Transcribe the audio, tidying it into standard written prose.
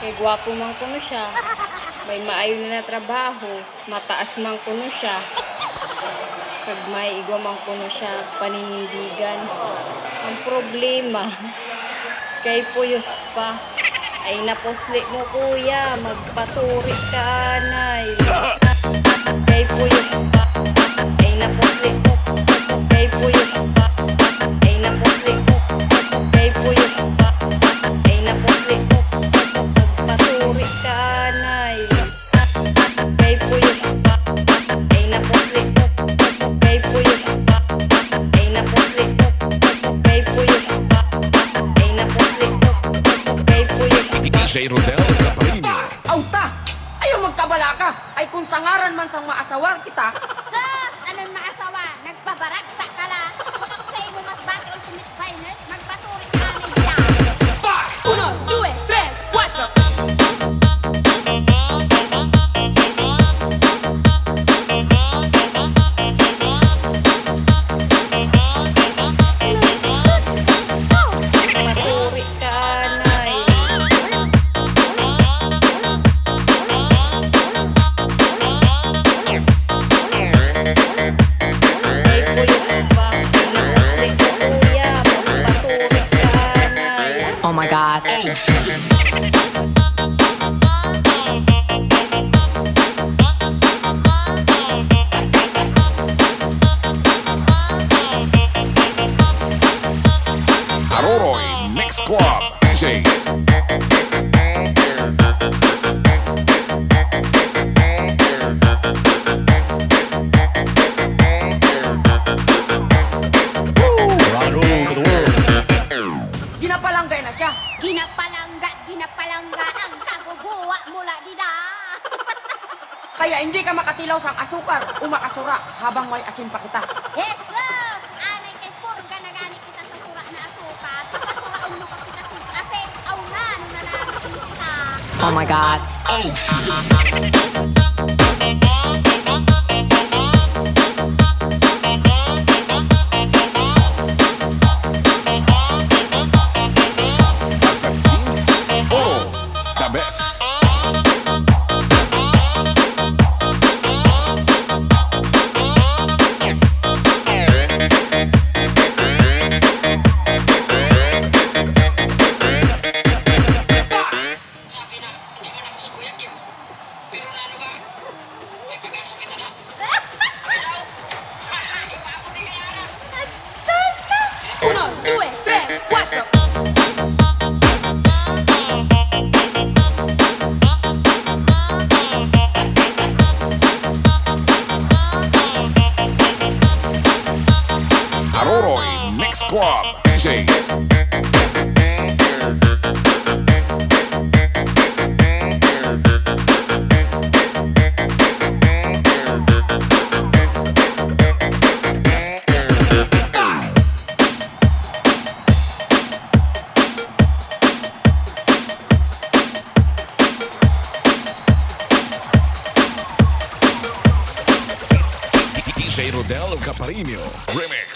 Kay gwapo man kuno siya. May maayo na trabaho. Mataas man kuno siya. Kag may igwa man kuno siya paninindigan. Ang problema kay puyos pa. Ay naposli mo kuya, magpaturi ka anay. Kay puyos pa. Ay naposli mo. Kay puyos pa. Ay naposli mo. Kay puyos pa. Ay naposli mo. Magpaturi ka anay. Kay puyos pa. Ay naposli mo. Kay puyos pa. Ay naposli mo. Kay puyos pa. Ay naposli mo. Kay puyos pa. DJ Rodel Caparino. Auta! Ayaw magkabala ka! Ay kung sangaran man sang maasawa kita, Sus! Anong maasawa? Nagbabaragsak ka la. Kung ako sa imo mas bati ultimate finers, magpaturi ka na nila. 1, 2, 3, 4. Maturi ka anay. Kay puyos pa. Ay naposli mo kuya, magpaturi ka anay. Oh my God. Aroroy Mix Club DJs. ginapalanggay na siya. Ginapalangga ang kagubuwa mula dida. Kaya hindi ka makatilaw sang asukar o makasura habang may asin pa kita. Jesus! Anay kay purga na gani kita sa sura na asukat. Pasura uno ka kita sa asin. Aw na, nunanarin kita. Oh my God. Oh, the best. Sabi na, hindi mo na gusto Kuya Kim. Pero lalo ba? May pag-asa kita na. Hello? Ipaabot din kaya na. 1, 2, 3, 4. Aroroy Mix Club DJs. DJ Rodel Caparino Remix.